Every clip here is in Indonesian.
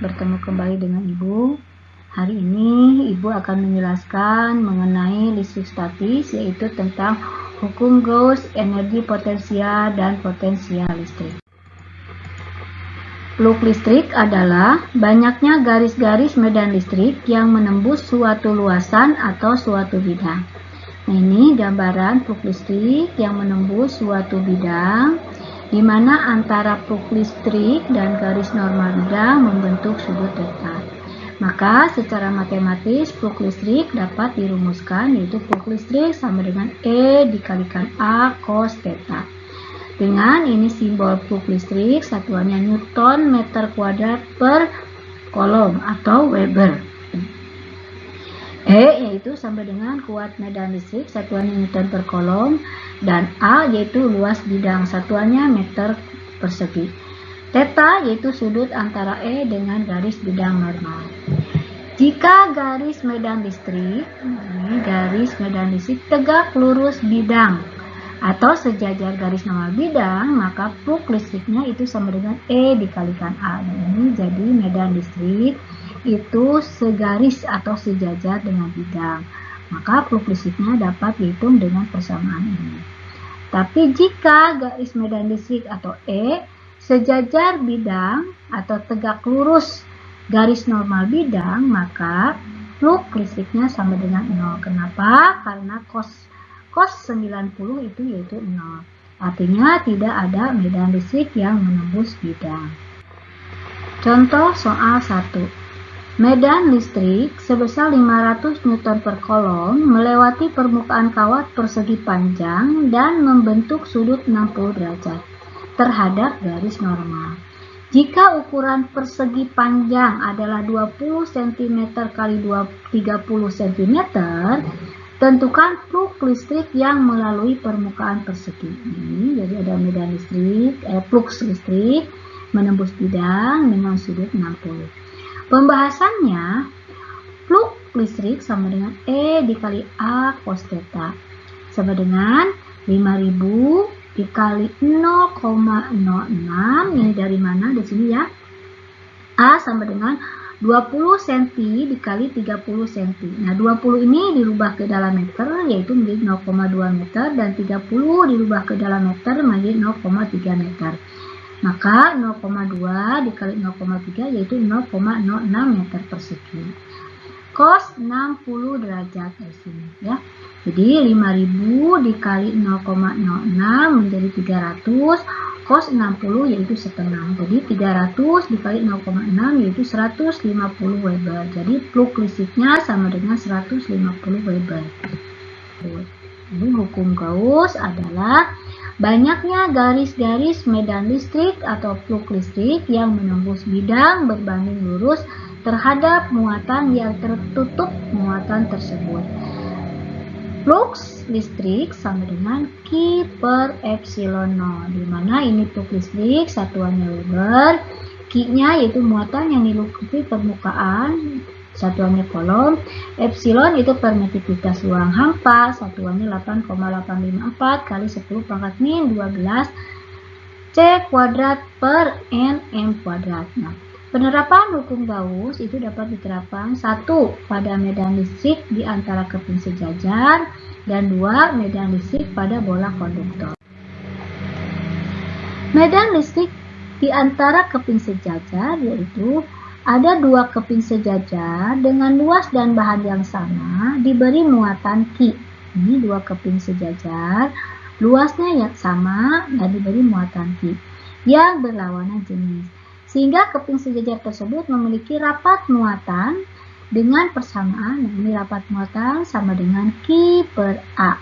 bertemu kembali dengan Ibu. Hari ini Ibu akan menjelaskan mengenai listrik statis, yaitu tentang hukum Gauss, energi potensial dan potensial listrik. Flux listrik adalah banyaknya garis-garis medan listrik yang menembus suatu luasan atau suatu bidang. Nah, ini gambaran flux listrik yang menembus suatu bidang, di mana antara flux listrik dan garis normal bidang membentuk sudut theta. Maka secara matematis flux listrik dapat dirumuskan, yaitu flux listrik sama dengan E dikalikan A cos theta. Dengan ini simbol flux listrik, satuannya Newton meter kuadrat per kolom atau Weber. E yaitu sama dengan kuat medan listrik, satuannya Newton per kolom, dan A yaitu luas bidang, satuannya meter persegi. Theta yaitu sudut antara E dengan garis bidang normal. Jika garis medan listrik tegak lurus bidang atau sejajar garis normal bidang, maka flux listriknya itu sama dengan E dikalikan A. Dan ini jadi medan listrik itu segaris atau sejajar dengan bidang. Maka flux listriknya dapat dihitung dengan persamaan ini. Tapi jika garis medan listrik atau E sejajar bidang atau tegak lurus garis normal bidang, maka flux listriknya sama dengan 0. Kenapa? Karena cos 90 itu yaitu 0. Artinya tidak ada medan listrik yang menembus bidang. Contoh soal 1. Medan listrik sebesar 500 Newton per kolom melewati permukaan kawat persegi panjang dan membentuk sudut 60 derajat terhadap garis normal. Jika ukuran persegi panjang adalah 20 cm x 30 cm, tentukan flux listrik yang melalui permukaan persegi ini. Jadi ada medan listrik, flux listrik menembus bidang dengan sudut 60. Pembahasannya, flux listrik sama dengan E dikali A cos theta sama dengan 5000 dikali 0,06. Ini dari mana? Di sini ya. A sama dengan 20 cm dikali 30 cm. Nah, 20 ini dirubah ke dalam meter, yaitu menjadi 0,2 meter, dan 30 dirubah ke dalam meter menjadi 0,3 meter. Maka 0,2 dikali 0,3 yaitu 0,06 meter persegi. Cos 60 derajat di sini ya. Jadi 5000 dikali 0,06 menjadi 300. Cos 60 yaitu setengah. Jadi 300 dikali 0,6 yaitu 150 Weber. Jadi flux listriknya sama dengan 150 Weber. Jadi hukum Gauss adalah banyaknya garis-garis medan listrik atau flux listrik yang menembus bidang berbanding lurus terhadap muatan yang tertutup muatan tersebut. Flux listrik sama dengan Q per epsilon 0, di mana ini flux listrik satuannya Weber, Q-nya yaitu muatan yang dilingkupi permukaan, satuannya kolom, epsilon itu permitivitas ruang hampa, satuannya 8,854 kali 10 pangkat min 12 C kuadrat per nm kuadrat. Nah, penerapan hukum Gauss itu dapat diterapkan 1 pada medan listrik di antara keping sejajar dan 2 medan listrik pada bola konduktor. Medan listrik di antara keping sejajar yaitu ada 2 keping sejajar dengan luas dan bahan yang sama diberi muatan Q. Ini 2 keping sejajar, luasnya yang sama dan diberi muatan Q yang berlawanan jenis. Sehingga keping sejajar tersebut memiliki rapat muatan dengan persamaan. Nah, ini rapat muatan sama dengan Q per A.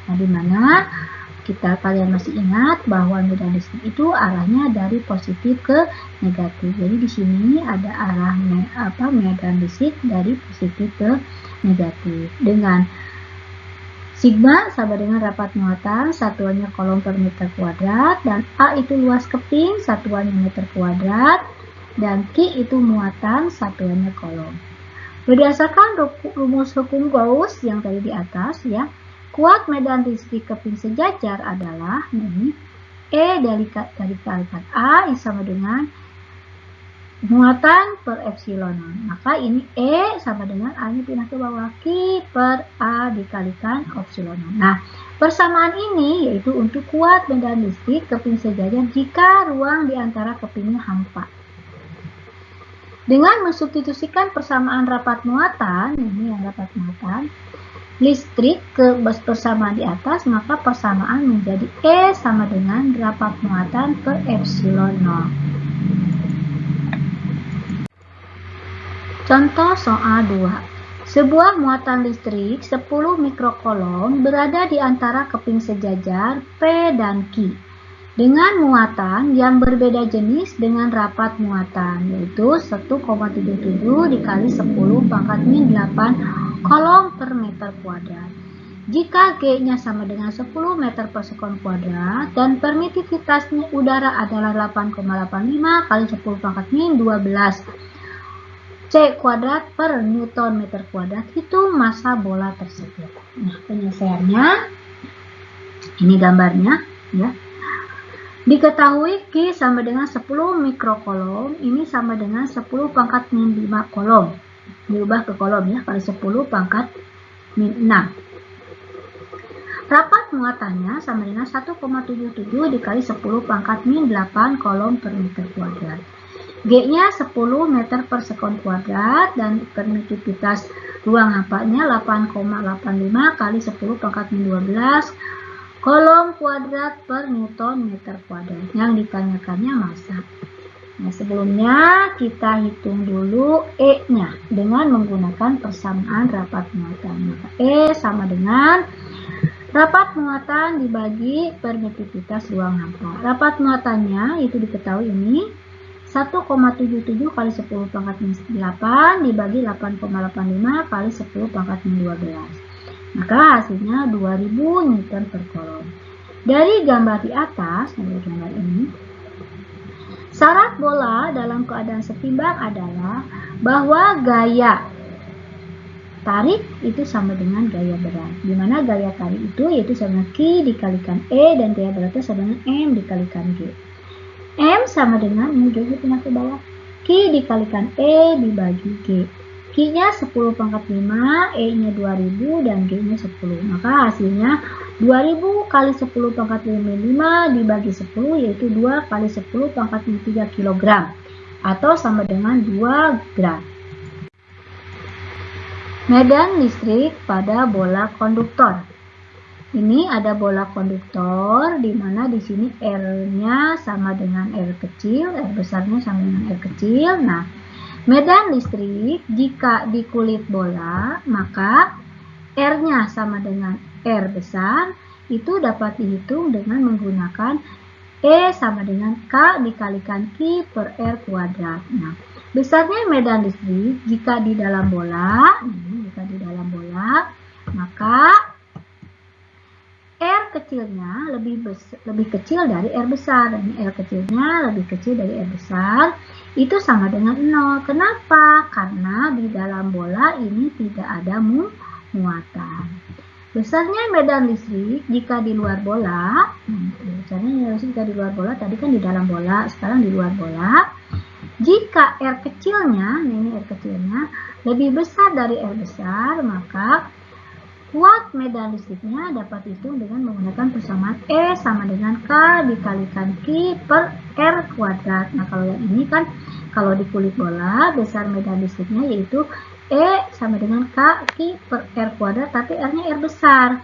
Nah, di mana kalian masih ingat bahwa medan listrik itu arahnya dari positif ke negatif. Jadi di sini ada arah medan listrik dari positif ke negatif. Dengan sigma sama dengan rapat muatan, satuannya kolom per meter kuadrat, dan A itu luas keping, satuannya meter kuadrat, dan Q itu muatan, satuannya kolom. Berdasarkan rumus hukum Gauss yang tadi di atas ya, kuat medan listrik keping sejajar adalah ini E dari kalikan A yang sama dengan muatan per epsilon. Maka ini E sama dengan A-nya pindah ke bawah, Q per A dikalikan epsilon. Nah, persamaan ini yaitu untuk kuat medan listrik keping sejajar jika ruang di antara kepingnya hampa. Dengan mensubstitusikan persamaan rapat muatan, ini yang rapat muatan, listrik ke persamaan di atas, maka persamaan menjadi E sama dengan rapat muatan per epsilon 0. Contoh soal 2. Sebuah muatan listrik 10 mikrokolom berada di antara keping sejajar P dan Q dengan muatan yang berbeda jenis dengan rapat muatan, yaitu 1,77 dikali 10 pangkat min 8 kolom per meter kuadrat. Jika G-nya sama dengan 10 meter per sekon kuadrat dan permitivitasnya udara adalah 8,85 kali 10 pangkat min 12 C kuadrat per Newton meter kuadrat, itu massa bola tersebut. Nah, penyelesaiannya ini gambarnya ya. Diketahui Q sama dengan 10 mikrokolom, ini sama dengan 10 pangkat min 5 kolom. Diubah ke kolom ya, kali 10 pangkat min 6. Rapat muatannya sama dengan 1,77 dikali 10 pangkat min 8 kolom per meter kuadrat. G-nya 10 meter per sekon kuadrat dan permitivitas ruang hampanya 8,85 kali 10 pangkat min 12 kolom kuadrat per Newton meter kuadrat. Yang ditanyakannya massa. Nah, sebelumnya kita hitung dulu E-nya dengan menggunakan persamaan rapat muatan. Maka E sama dengan rapat muatan dibagi permitivitas ruang hampa. Rapat muatannya itu diketahui ini 1,77 kali 10 pangkat min 8 dibagi 8,85 kali 10 pangkat min 12. Maka hasilnya 2000 Newton per kolom. Dari gambar di atas, dari gambar ini, syarat bola dalam keadaan setimbang adalah bahwa gaya tarik itu sama dengan gaya berat. Di mana gaya tarik itu yaitu sama dengan Q dikalikan E dan gaya beratnya sama dengan M dikalikan G. M sama dengan, ini G pindah ke bawah, Q dikalikan E dibagi G. Q-nya 10 pangkat 5, E-nya 2000, dan G-nya 10. Maka hasilnya 2000 kali 10 pangkat 5 dibagi 10, yaitu 2 kali 10 pangkat 3 kg. Atau sama dengan 2 gram. Medan listrik pada bola konduktor. Ini ada bola konduktor di mana di sini R-nya sama dengan R kecil, R besarnya sama dengan R kecil. Nah, medan listrik jika di kulit bola, maka R-nya sama dengan R besar, itu dapat dihitung dengan menggunakan E sama dengan K dikalikan Q per R kuadrat. Nah, besarnya medan listrik jika di dalam bola, maka R kecilnya lebih kecil dari R besar, dan R kecilnya lebih kecil dari R besar, itu sama dengan 0. Kenapa? Karena di dalam bola ini tidak ada muatan. Besarnya medan listrik jika di luar bola, jika di luar bola, tadi kan di dalam bola, sekarang di luar bola. Jika R kecilnya, ini R kecilnya, lebih besar dari R besar, maka kuat medan listriknya dapat dihitung dengan menggunakan persamaan E sama dengan K dikalikan Q per R kuadrat. Nah, kalau yang ini kan, kalau di kulit bola, besar medan listriknya yaitu E sama dengan K Q per R kuadrat, tapi R-nya R besar.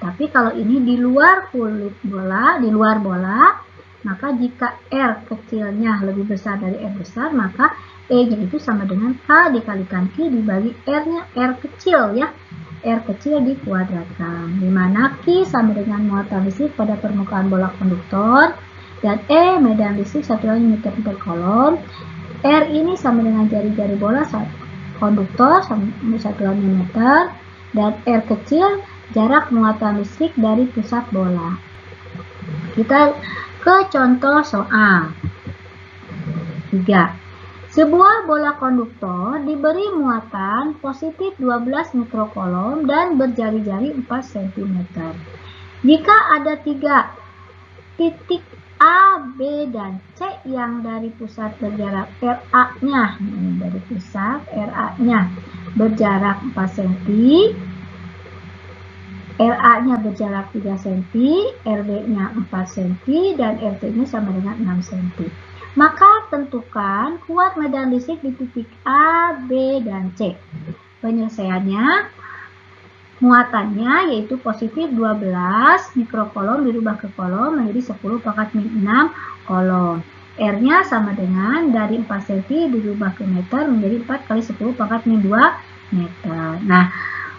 Tapi kalau ini di luar kulit bola, di luar bola, maka jika R kecilnya lebih besar dari R besar, maka E-nya itu sama dengan K dikalikan Q dibagi R-nya R kecil ya. R kecil dikuadratkan, di mana Q sama dengan muatan listrik pada permukaan bola konduktor, dan E medan listrik satuannya meter per kolom. R ini sama dengan jari-jari bola konduktor satuannya meter, dan R kecil jarak muatan listrik dari pusat bola. Kita ke contoh soal 3. Sebuah bola konduktor diberi muatan positif 12 mikrokolom dan berjari-jari 4 cm. Jika ada 3 titik A, B, dan C yang dari pusat berjarak RA-nya, dari pusat RA-nya berjarak 4 cm, RA-nya berjarak 3 cm, RB-nya 4 cm, dan RT-nya sama dengan 6 cm. Maka tentukan kuat medan listrik di titik A, B, dan C. Penyelesaiannya, muatannya yaitu positif 12 mikrokolom dirubah ke kolom menjadi 10 pangkat min 6 kolom. R-nya sama dengan dari 4 cm dirubah ke meter menjadi 4 kali 10 pangkat min 2 meter. Nah,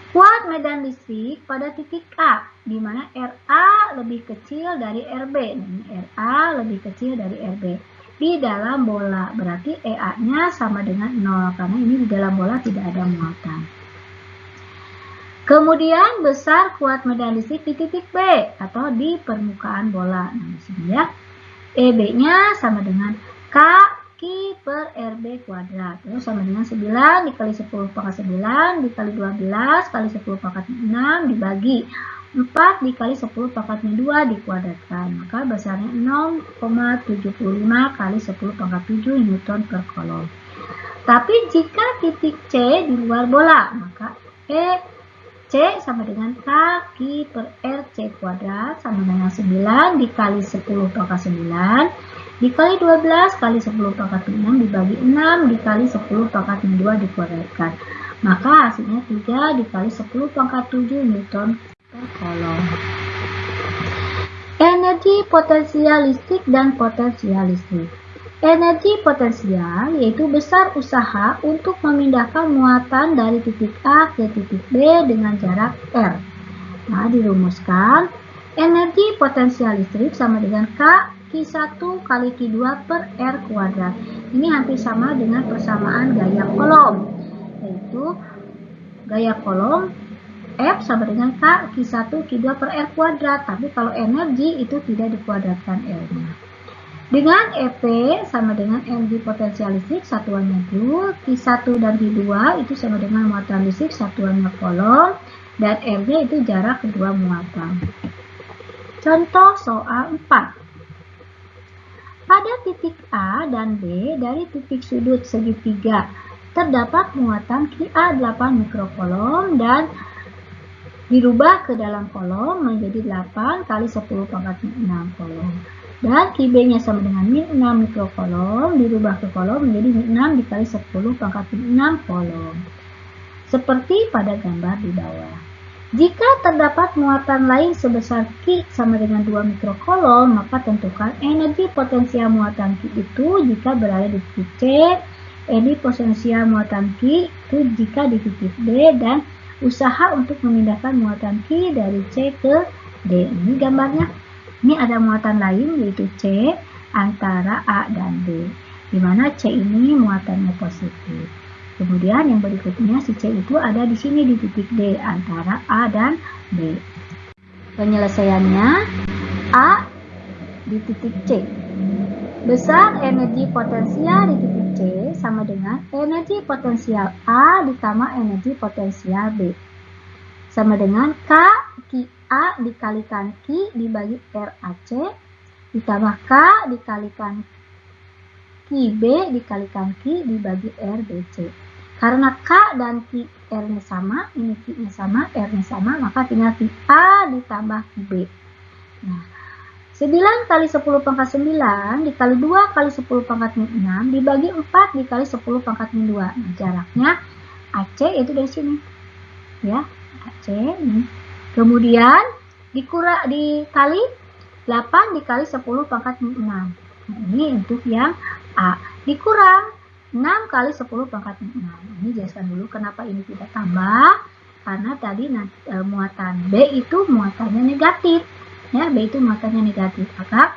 kuat medan listrik pada titik A, di mana RA lebih kecil dari RB. RA lebih kecil dari RB. Di dalam bola, berarti EA-nya sama dengan 0, karena ini di dalam bola tidak ada muatan. Kemudian besar kuat medan listrik di titik B, atau di permukaan bola. Nah, di sini ya, EB-nya sama dengan K Ki per RB kuadrat. Terus sama dengan 9 dikali 10 pangkat 9 dikali 12 kali 10 pangkat 6 dibagi 4 dikali 10 pangkat 2 dikuadratkan. Maka besarnya 0,75 kali 10 pangkat 7 Newton per kolom. Tapi jika titik C di luar bola, maka C sama dengan K Ki per RC kuadrat sama dengan 9 dikali 10 pangkat 9 dikali 12 kali 10 pangkat 6 dibagi 6 dikali 10 pangkat 2 dikuadratkan. Maka hasilnya 3 dikali 10 pangkat 7 Newton per kolom. Energi potensial listrik dan potensial listrik. Energi potensial yaitu besar usaha untuk memindahkan muatan dari titik A ke titik B dengan jarak R. Nah, dirumuskan energi potensial listrik sama dengan K Q1 kali Q2 per R kuadrat. Ini hampir sama dengan persamaan gaya kolom, yaitu gaya kolom F sama dengan K Q1 Q2 per R kuadrat. Tapi kalau energi itu tidak dikuadratkan R-nya. Dengan EP sama dengan energi potensial listrik satuannya Joule, Q1 dan Q2 itu sama dengan muatan listrik satuannya kolom, dan R-nya itu jarak kedua muatan. Contoh soal 4. Pada titik A dan B dari titik sudut segitiga terdapat muatan QA 8 mikrokolom dan dirubah ke dalam kolom menjadi 8 kali 10 pangkat 6 kolom. Dan QB-nya sama dengan min 6 mikrokolom dirubah ke kolom menjadi min 6 dikali 10 pangkat min 6 kolom. Seperti pada gambar di bawah. Jika terdapat muatan lain sebesar Q sama dengan 2 mikrokolom, maka tentukan energi potensial muatan Q itu jika berada di titik C, energi potensial muatan Q itu jika di titik D, dan usaha untuk memindahkan muatan Q dari C ke D. Ini gambarnya. Ini ada muatan lain yaitu C antara A dan B, di mana C ini muatannya positif. Kemudian yang berikutnya si C itu ada di sini di titik D antara A dan B. Penyelesaiannya A di titik C. Besar energi potensial di titik C sama dengan energi potensial A ditambah energi potensial B. Sama dengan K A dikalikan Q dibagi RAC ditambah K dikalikan QB dikalikan Q dibagi RBC. Karena K dan Q R-nya sama, ini Q-nya sama, R-nya sama, maka tinggal QA ditambah QB. Nah, 9 kali 10 pangkat 9 dikali 2 kali 10 pangkat min 6 dibagi 4 dikali 10 pangkat min 2. Nah, jaraknya AC itu dari sini. Ya, AC ini. Kemudian dikali 8 dikali 10 pangkat min 6. Nah, ini untuk yang A. Dikurang 6 kali 10 pangkat min 6. Ini jelaskan dulu kenapa ini tidak tambah. Karena tadi muatan B itu muatannya negatif. Ya, B itu muatannya negatif. Maka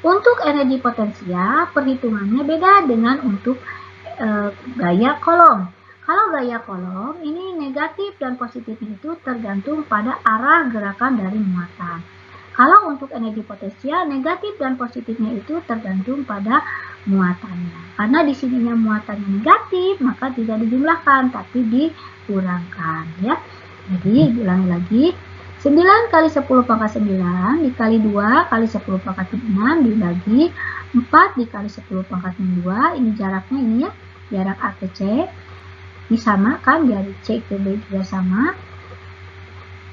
untuk energi potensial perhitungannya beda dengan untuk gaya kolom. Kalau gaya kolom, ini negatif dan positifnya itu tergantung pada arah gerakan dari muatan. Kalau untuk energi potensial, negatif dan positifnya itu tergantung pada muatannya. Karena di sininya muatannya negatif, maka tidak dijumlahkan, tapi dikurangkan. Ya. Jadi, ulangi lagi. 9 kali 10 pangkat 9 dikali 2 kali 10 pangkat 6 dibagi 4 dikali 10 pangkat 2. Ini jaraknya ini ya, jarak A ke C. Ini sama kan, dari C ke B juga sama.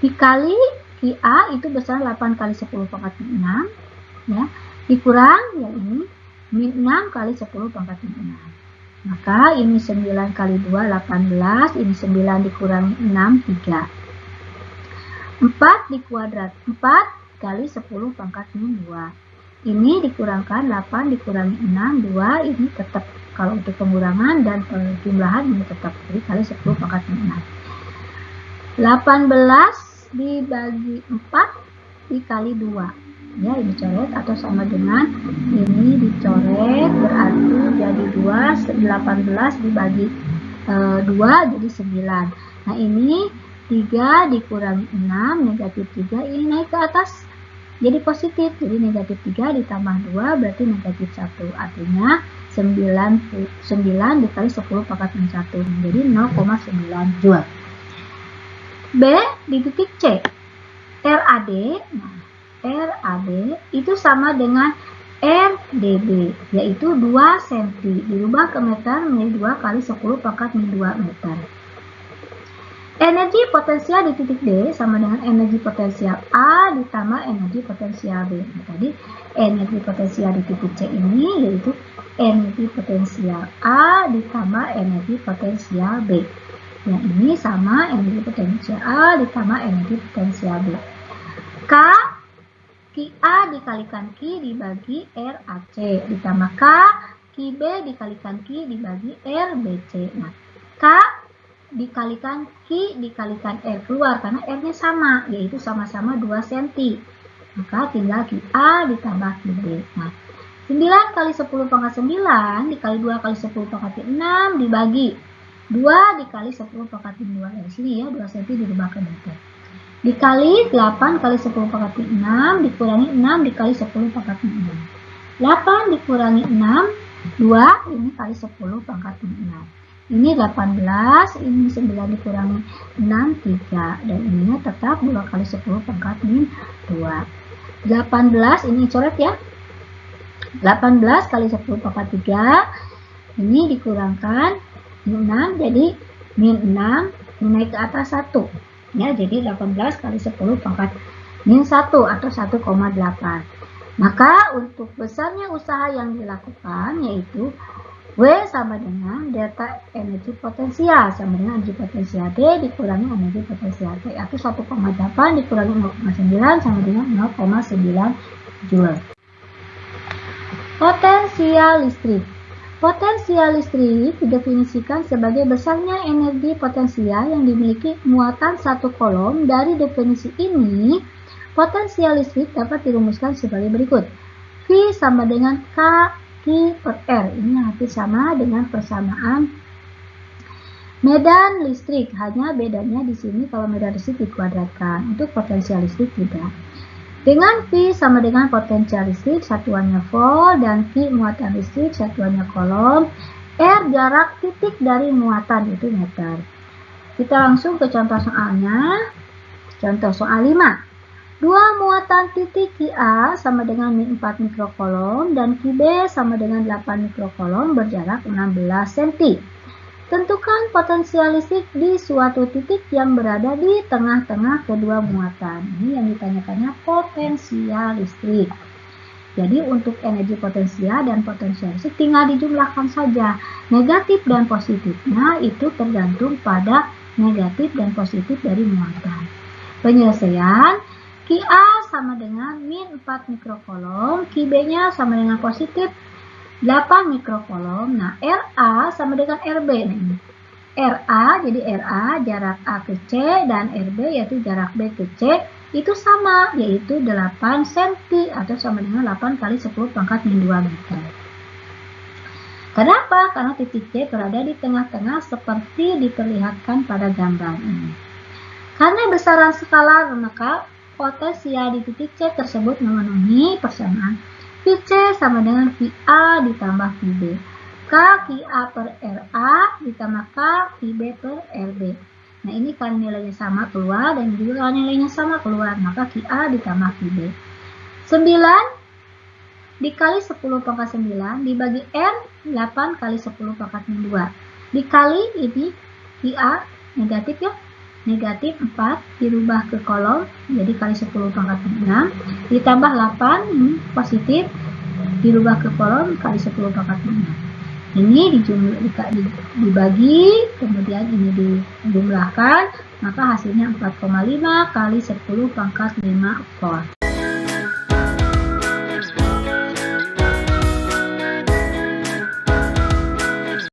Dikali QA itu besar 8 kali 10 pangkat 6 ya. Dikurang yang ini min 6 kali 10 pangkat 6. Maka ini 9 kali 2 18, ini 9 dikurangi 6 3. 4 dikuadrat 4 kali 10 pangkat min 2. Ini dikurangkan 8 dikurangi 6 2, ini tetap kalau untuk pengurangan dan penjumlahan ini tetap, jadi kali 10 pangkat min 6. 18 dibagi 4 dikali 2. Ya, ini coret atau sama dengan ini dicoret, berarti jadi 2, 18 dibagi 2 jadi 9. Nah, ini 3 dikurangi 6, negatif 3, ini naik ke atas jadi positif, jadi negatif 3 ditambah 2 berarti negatif 1, artinya 9 dikali 10 pangkat min 1 menjadi 0,9 Joule. B di titik C, RAD, nah RAD itu sama dengan RDB, yaitu 2 cm, dirubah ke meter menjadi 2 kali 10 pangkat min 2 meter. Energi potensial di titik D sama dengan energi potensial A ditambah energi potensial B. Nah, tadi energi potensial di titik C ini yaitu energi potensial A ditambah energi potensial B. Yang ini sama energi potensial A ditambah energi potensial B. K QA dikalikan Q dibagi RAC ditambah K QB dikalikan Q dibagi RBC. Nah, K dikalikan Q dikalikan R keluar karena R-nya sama, yaitu sama-sama 2 cm. Maka tinggal QA ditambah QB. Nah, 9 kali 10 pangkat 9 dikali 2 kali 10 pangkat 6 dibagi 2 dikali 10 pangkat 2. Dari sini ya, 2 cm dirubah ke meter. Dikali 8 kali 10 pangkat 6 dikurangi 6 dikali 10 pangkat 6. 8 dikurangi 6, 2, ini kali 10 pangkat 6. Ini 18, ini 9 dikurangi 6, 3. Dan ininya tetap 2 kali 10 pangkat min 2. 18, ini coret ya. 18 kali 10 pangkat 3. Ini dikurangkan 6, jadi min 6, naik ke atas 1. Ya, jadi 18 kali 10 pangkat min 1 atau 1,8. Maka untuk besarnya usaha yang dilakukan yaitu W sama dengan delta energi potensial sama dengan energi potensial D dikurangi energi potensial T, atau 1,8 dikurangi 0,9 sama dengan 0,9 Joule. Potensial listrik. Potensial listrik didefinisikan sebagai besarnya energi potensial yang dimiliki muatan satu kolom. Dari definisi ini, potensial listrik dapat dirumuskan sebagai berikut. V sama dengan K Q per R. Ini hampir sama dengan persamaan medan listrik. Hanya bedanya di sini kalau medan listrik dikuadratkan. Untuk potensial listrik tidak. Dengan V sama dengan potensial listrik satuannya volt dan Q muatan listrik satuannya kolom. R jarak titik dari muatan itu meter. Kita langsung ke contoh soalnya. Contoh soal 5. Dua muatan titik QA sama dengan min 4 mikrokolom dan QB sama dengan 8 mikrokolom berjarak 16 cm. Tentukan potensial listrik di suatu titik yang berada di tengah-tengah kedua muatan. Ini yang ditanyakannya potensial listrik. Jadi untuk energi potensial dan potensial listrik tinggal dijumlahkan saja. Negatif dan positifnya itu tergantung pada negatif dan positif dari muatan. Penyelesaian QA sama dengan min 4 mikrokolom, QB-nya sama dengan positif 8 mikrokolom. Nah, RA sama dengan RB. Nah, ini. RA, jadi RA jarak A ke C dan RB yaitu jarak B ke C itu sama, yaitu 8 cm atau sama dengan 8 kali 10 pangkat min 2 meter. Kenapa? Karena titik C berada di tengah-tengah seperti diperlihatkan pada gambar ini. Karena besaran skalar, maka potensial di titik C tersebut memenuhi persamaan VC sama dengan VA ditambah VB. K QA per RA ditambah K QB per RB. Nah, ini kan nilainya sama keluar, dan juga kan nilainya sama keluar, maka Ki A ditambah Ki B. 9 dikali 10 pangkat 9 dibagi N 8 kali 10 pangkat 2. Dikali ini Ki A negatif ya, negatif 4 dirubah ke kolom, jadi kali 10 pangkat 6, ditambah 8 ini positif dirubah ke kolom kali 10 pangkat 6. Ini dibagi, kemudian ini dijumlahkan, maka hasilnya 4,5 kali 10 pangkat 5 volt.